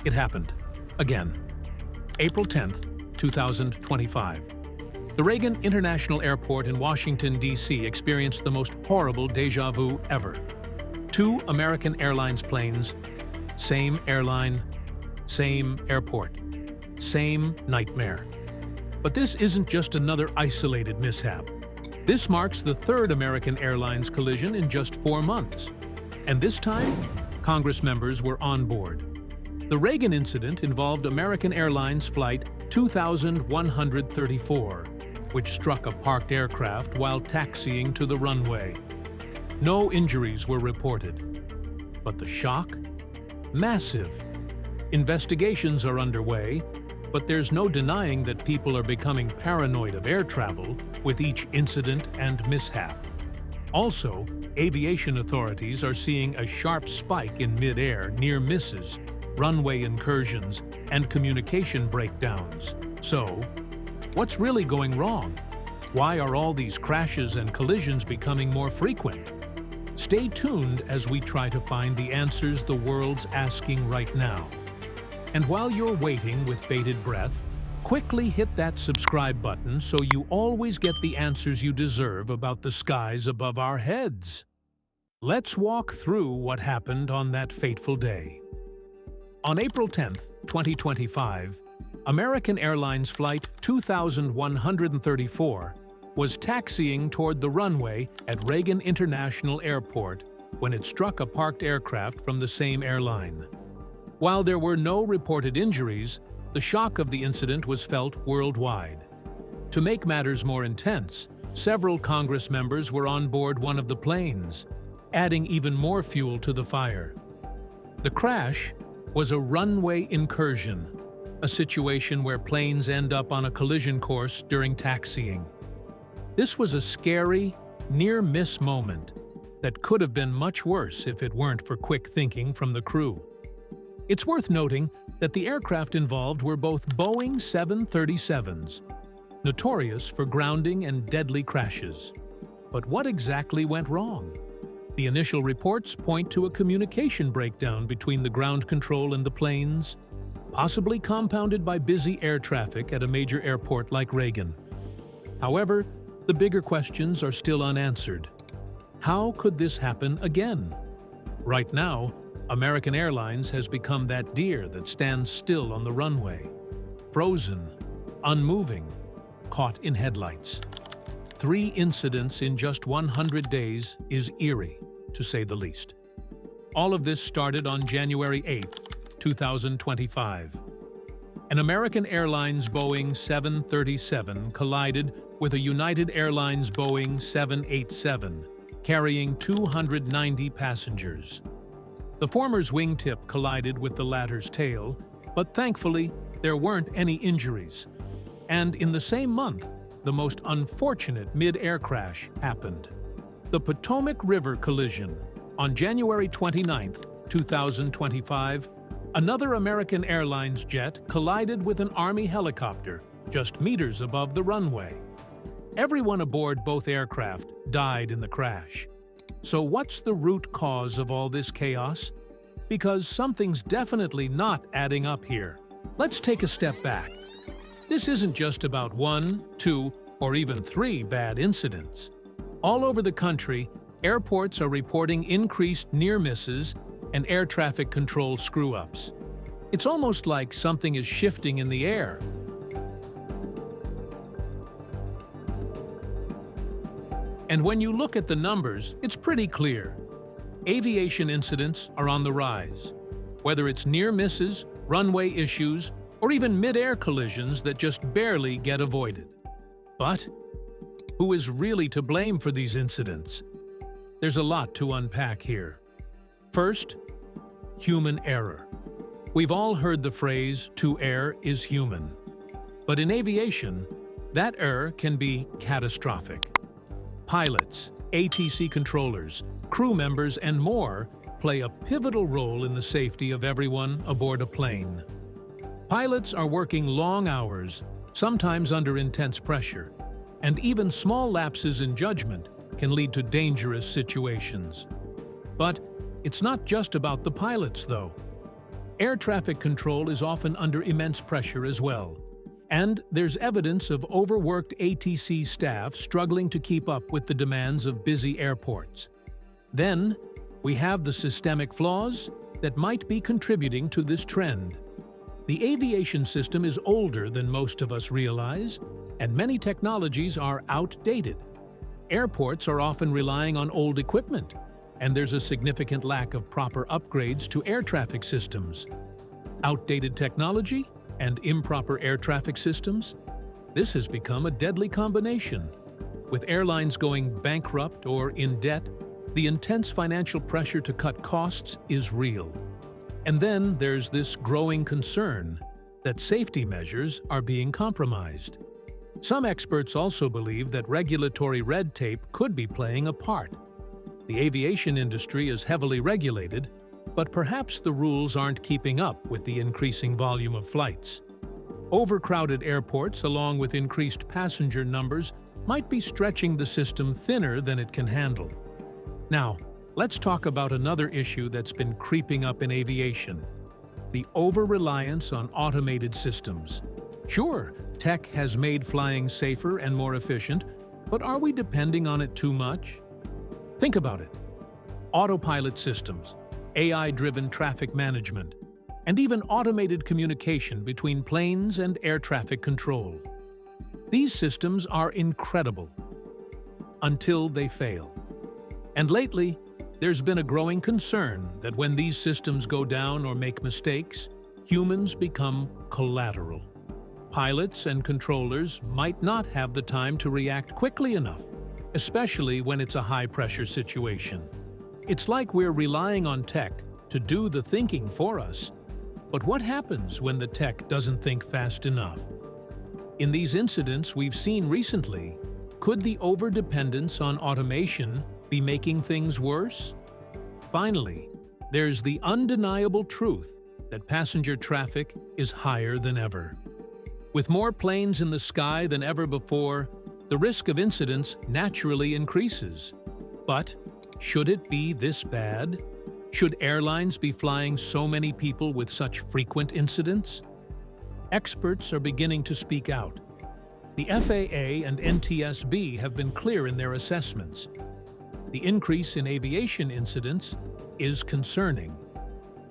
It happened. Again. April 10th, 2025. The Reagan International Airport in Washington, D.C. experienced the most horrible deja vu ever. 2 American Airlines planes, same airline, same airport, same nightmare. But this isn't just another isolated mishap. This marks the 3rd American Airlines collision in just 4 months. And this time, Congress members were on board. The Reagan incident involved American Airlines Flight 2134, which struck a parked aircraft while taxiing to the runway. No injuries were reported. But the shock? Massive. Investigations are underway, but there's no denying that people are becoming paranoid of air travel with each incident and mishap. Also, aviation authorities are seeing a sharp spike in mid-air near misses, runway incursions, and communication breakdowns. So, what's really going wrong? Why are all these crashes and collisions becoming more frequent? Stay tuned as we try to find the answers the world's asking right now. And while you're waiting with bated breath, quickly hit that subscribe button so you always get the answers you deserve about the skies above our heads. Let's walk through what happened on that fateful day. On April 10th, 2025, American Airlines Flight 2134 was taxiing toward the runway at Raegan International Airport when it struck a parked aircraft from the same airline. While there were no reported injuries, the shock of the incident was felt worldwide. To make matters more intense, several Congress members were on board one of the planes, adding even more fuel to the fire. The crash was a runway incursion, a situation where planes end up on a collision course during taxiing. This was a scary, near-miss moment that could have been much worse if it weren't for quick thinking from the crew. It's worth noting that the aircraft involved were both Boeing 737s, notorious for grounding and deadly crashes. But what exactly went wrong? The initial reports point to a communication breakdown between the ground control and the planes, possibly compounded by busy air traffic at a major airport like Reagan. However, the bigger questions are still unanswered. How could this happen again? Right now, American Airlines has become that deer that stands still on the runway, frozen, unmoving, caught in headlights. 3 incidents in just 100 days is eerie, to say the least. All of this started on January 8, 2025. An American Airlines Boeing 737 collided with a United Airlines Boeing 787, carrying 290 passengers. The former's wingtip collided with the latter's tail, but thankfully, there weren't any injuries. And in the same month, the most unfortunate mid-air crash happened. The Potomac River collision. On January 29, 2025, another American Airlines jet collided with an Army helicopter just meters above the runway. Everyone aboard both aircraft died in the crash. So what's the root cause of all this chaos? Because something's definitely not adding up here. Let's take a step back. This isn't just about 1, 2, or even 3 bad incidents. All over the country, airports are reporting increased near misses and air traffic control screw-ups. It's almost like something is shifting in the air. And when you look at the numbers, it's pretty clear. Aviation incidents are on the rise. Whether it's near misses, runway issues, or even mid-air collisions that just barely get avoided. But who is really to blame for these incidents? There's a lot to unpack here. First, human error. We've all heard the phrase, "to err is human." But in aviation, that error can be catastrophic. Pilots, ATC controllers, crew members, and more play a pivotal role in the safety of everyone aboard a plane. Pilots are working long hours, sometimes under intense pressure, and even small lapses in judgment can lead to dangerous situations. But it's not just about the pilots, though. Air traffic control is often under immense pressure as well. And there's evidence of overworked ATC staff struggling to keep up with the demands of busy airports. Then, we have the systemic flaws that might be contributing to this trend. The aviation system is older than most of us realize, and many technologies are outdated. Airports are often relying on old equipment, and there's a significant lack of proper upgrades to air traffic systems. Outdated technology and improper air traffic systems? This has become a deadly combination. With airlines going bankrupt or in debt, the intense financial pressure to cut costs is real. And then there's this growing concern that safety measures are being compromised. Some experts also believe that regulatory red tape could be playing a part. The aviation industry is heavily regulated, but perhaps the rules aren't keeping up with the increasing volume of flights. Overcrowded airports, along with increased passenger numbers, might be stretching the system thinner than it can handle. Now, let's talk about another issue that's been creeping up in aviation: the over-reliance on automated systems. Sure, tech has made flying safer and more efficient, but are we depending on it too much? Think about it. Autopilot systems, AI-driven traffic management, and even automated communication between planes and air traffic control. These systems are incredible until they fail. And lately, there's been a growing concern that when these systems go down or make mistakes, humans become collateral. Pilots and controllers might not have the time to react quickly enough, especially when it's a high-pressure situation. It's like we're relying on tech to do the thinking for us. But what happens when the tech doesn't think fast enough? In these incidents we've seen recently, could the overdependence on automation be making things worse? Finally, there's the undeniable truth that passenger traffic is higher than ever. With more planes in the sky than ever before, the risk of incidents naturally increases. But should it be this bad? Should airlines be flying so many people with such frequent incidents? Experts are beginning to speak out. The FAA and NTSB have been clear in their assessments. The increase in aviation incidents is concerning.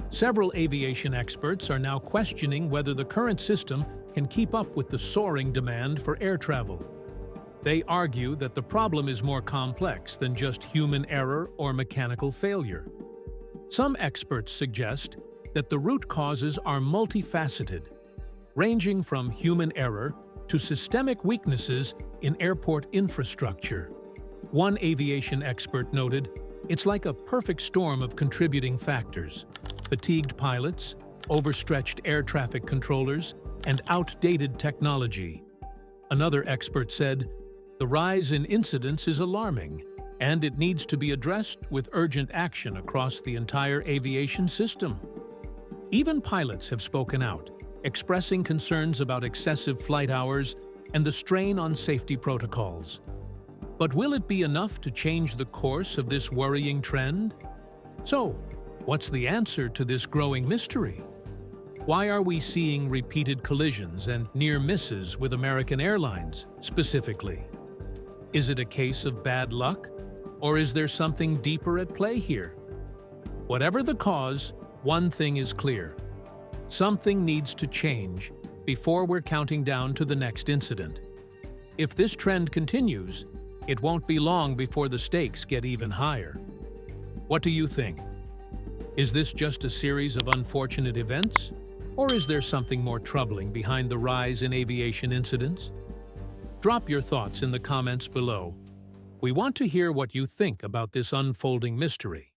Several aviation experts are now questioning whether the current system can keep up with the soaring demand for air travel. They argue that the problem is more complex than just human error or mechanical failure. Some experts suggest that the root causes are multifaceted, ranging from human error to systemic weaknesses in airport infrastructure. One aviation expert noted, "It's like a perfect storm of contributing factors: fatigued pilots, overstretched air traffic controllers, and outdated technology." Another expert said, "The rise in incidents is alarming, and it needs to be addressed with urgent action across the entire aviation system." Even pilots have spoken out, expressing concerns about excessive flight hours and the strain on safety protocols. But will it be enough to change the course of this worrying trend? So, what's the answer to this growing mystery? Why are we seeing repeated collisions and near misses with American Airlines, specifically? Is it a case of bad luck? Or is there something deeper at play here? Whatever the cause, one thing is clear: something needs to change before we're counting down to the next incident. If this trend continues, it won't be long before the stakes get even higher. What do you think? Is this just a series of unfortunate events? Or is there something more troubling behind the rise in aviation incidents? Drop your thoughts in the comments below. We want to hear what you think about this unfolding mystery.